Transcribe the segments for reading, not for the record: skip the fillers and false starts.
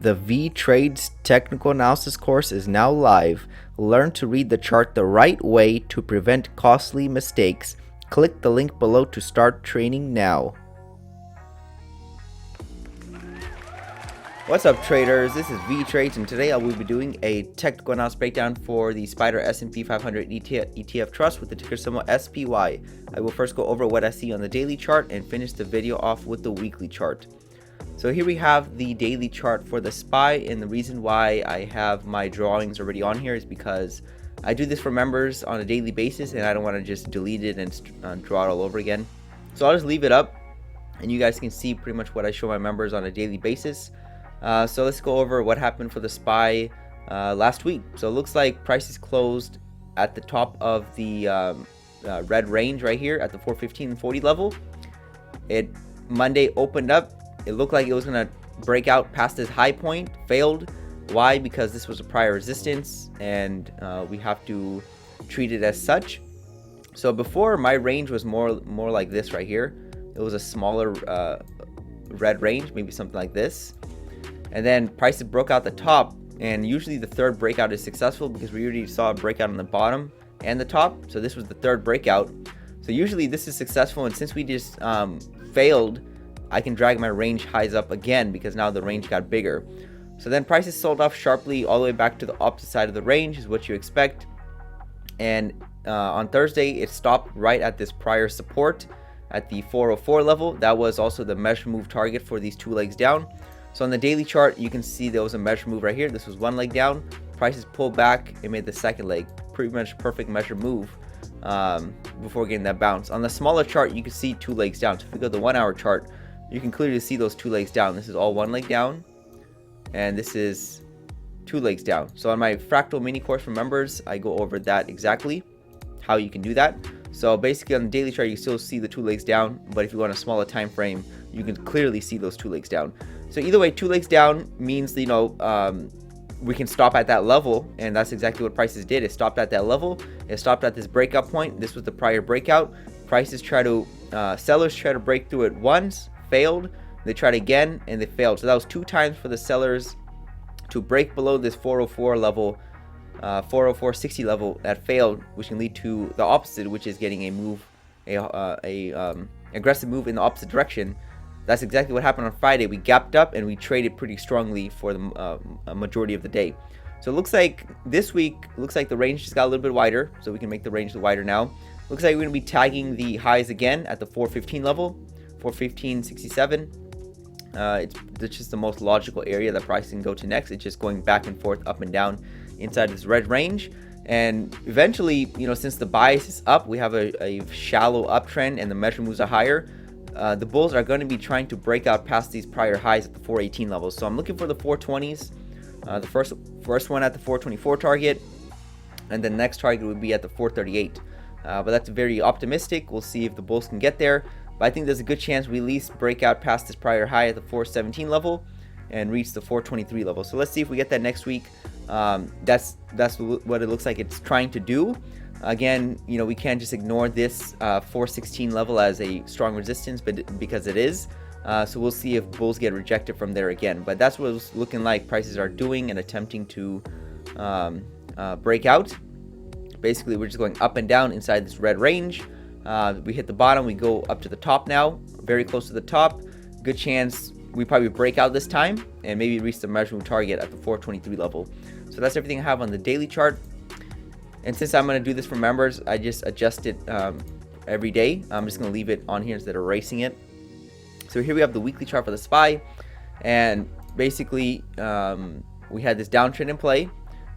The Vee Trades technical analysis course is now live. Learn to read the chart the right way to prevent costly mistakes. Click the link below to start training now. What's up, traders? This is Vee Trades, and today I will be doing a technical analysis breakdown for the Spider S&P 500 ETF Trust with the ticker symbol SPY. I will first go over what I see on the daily chart and finish the video off with the weekly chart. So here we have the daily chart for the SPY, and the reason why I have my drawings already on here is because I do this for members on a daily basis, and I don't want to just delete it and draw it all over again. So I'll just leave it up, and you guys can see pretty much what I show my members on a daily basis. So let's go over what happened for the SPY last week. So it looks like prices closed at the top of the red range right here at the 415 and 40 level. Monday opened up. It looked like it was going to break out past this high point, failed. Why? Because this was a prior resistance, and we have to treat it as such. So before, my range was more like this right here. It was a smaller red range, maybe something like this. And then prices broke out the top, and usually the third breakout is successful because we already saw a breakout on the bottom and the top. So this was the third breakout. So usually this is successful, and since we just failed, I can drag my range highs up again because now the range got bigger. So then prices sold off sharply all the way back to the opposite side of the range, is what you expect. And on Thursday, it stopped right at this prior support at the 404 level. That was also the measure move target for these two legs down. So on the daily chart, you can see there was a measure move right here. This was one leg down. Prices pulled back and made the second leg. Pretty much perfect measure move before getting that bounce. On the smaller chart, you can see two legs down. So if we go to the 1 hour chart, you can clearly see those two legs down. This is all one leg down, and this is two legs down. So on my fractal mini course for members, I go over that exactly, how you can do that. So basically on the daily chart, you still see the two legs down, but if you want a smaller time frame, you can clearly see those two legs down. So either way, two legs down means, we can stop at that level, and that's exactly what prices did. It stopped at that level. It stopped at this breakout point. This was the prior breakout. Prices sellers try to break through it once, failed. They tried again, and they failed. So that was two times for the sellers to break below this 404 level, 404.60 level that failed, which can lead to the opposite, which is getting a aggressive move in the opposite direction. That's exactly what happened on Friday. We gapped up and we traded pretty strongly for the majority of the day. So it looks like this week, the range just got a little bit wider, so we can make the range wider now. Looks like we're going to be tagging the highs again at the 415 level, 415.67. It's just the most logical area that price can go to next. It's just going back and forth, up and down inside this red range. And eventually, since the bias is up, we have a shallow uptrend and the measure moves are higher. The bulls are going to be trying to break out past these prior highs at the 418 levels. So I'm looking for the 420s. The first one at the 424 target, and the next target would be at the 438. But that's very optimistic. We'll see if the bulls can get there. But I think there's a good chance we at least break out past this prior high at the 417 level and reach the 423 level. So let's see if we get that next week. That's what it looks like it's trying to do. Again, we can't just ignore this 416 level as a strong resistance, but because it is. So we'll see if bulls get rejected from there again. But that's what it's looking like prices are doing and attempting to break out. Basically, we're just going up and down inside this red range. We hit the bottom, we go up to the top now, very close to the top. Good chance we probably break out this time and maybe reach the measurement target at the 423 level. So that's everything I have on the daily chart. And since I'm going to do this for members, I just adjust it every day. I'm just going to leave it on here instead of erasing it. So here we have the weekly chart for the SPY. And basically, we had this downtrend in play.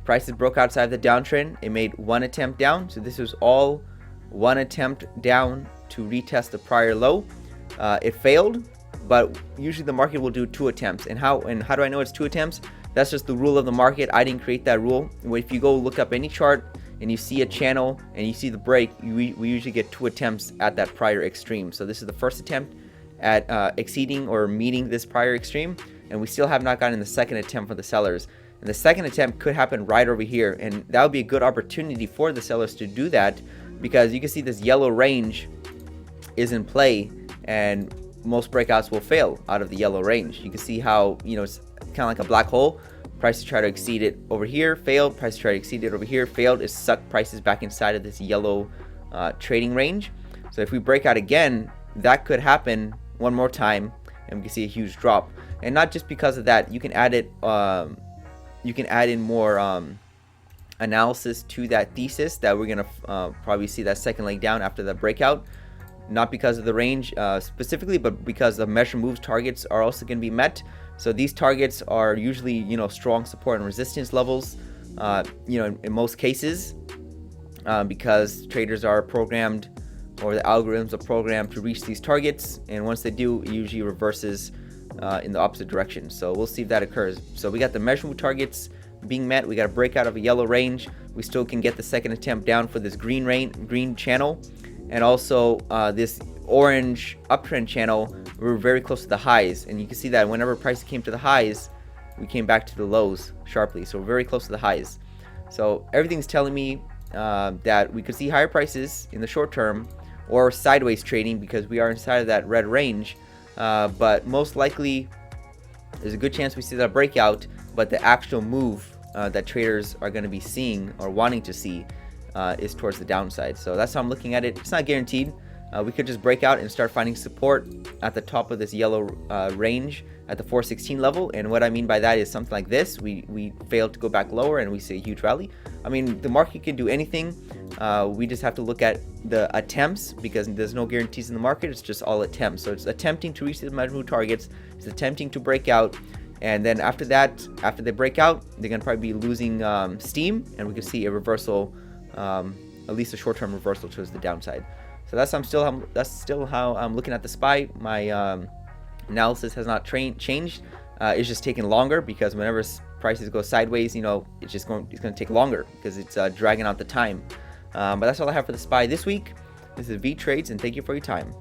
Prices broke outside the downtrend. It made one attempt down. So this was all one attempt down to retest the prior low. It failed, but usually the market will do two attempts. And how do I know it's two attempts? That's just the rule of the market. I didn't create that rule. If you go look up any chart and you see a channel and you see the break, we usually get two attempts at that prior extreme. So this is the first attempt at exceeding or meeting this prior extreme, and we still have not gotten the second attempt for the sellers. And the second attempt could happen right over here, and that would be a good opportunity for the sellers to do that, because you can see this yellow range is in play, and most breakouts will fail out of the yellow range. You can see how kind of like a black hole. Prices try to exceed it over here, failed. Prices try to exceed it over here, failed. It sucked prices back inside of this yellow trading range. So if we break out again, that could happen one more time, and we can see a huge drop. And not just because of that, you can add it. You can add in more analysis to that thesis that we're gonna probably see that second leg down after the breakout. Not because of the range specifically, but because the measure moves targets are also going to be met. So these targets are usually, you know, strong support and resistance levels, you know, in most cases, because traders are programmed, or the algorithms are programmed to reach these targets. And once they do, it usually reverses in the opposite direction. So we'll see if that occurs. So we got the measure move targets being met. We got a breakout of a yellow range. We still can get the second attempt down for this green channel. And also this orange uptrend channel, we're very close to the highs, and you can see that whenever price came to the highs, we came back to the lows sharply. So we're very close to the highs. So everything's telling me that we could see higher prices in the short term, or sideways trading, because we are inside of that red range. But most likely there's a good chance we see that breakout, but the actual move that traders are going to be seeing or wanting to see is towards the downside. So that's how I'm looking at it. It's not guaranteed. We could just break out and start finding support at the top of this yellow range at the 416 level. And what I mean by that is something like this. We failed to go back lower and we see a huge rally. I mean, the market can do anything. We just have to look at the attempts, because there's no guarantees in the market. It's just all attempts. So it's attempting to reach the measure move targets. It's attempting to break out. And then after that, after they break out, they're going to probably be losing steam, and we can see a reversal, at least a short-term reversal towards the downside. So that's still how I'm looking at the SPY. My analysis has not changed. It's just taking longer, because whenever prices go sideways, you know, it's going to take longer, because it's dragging out the time. But that's all I have for the SPY this week. This is Vee Trades, and thank you for your time.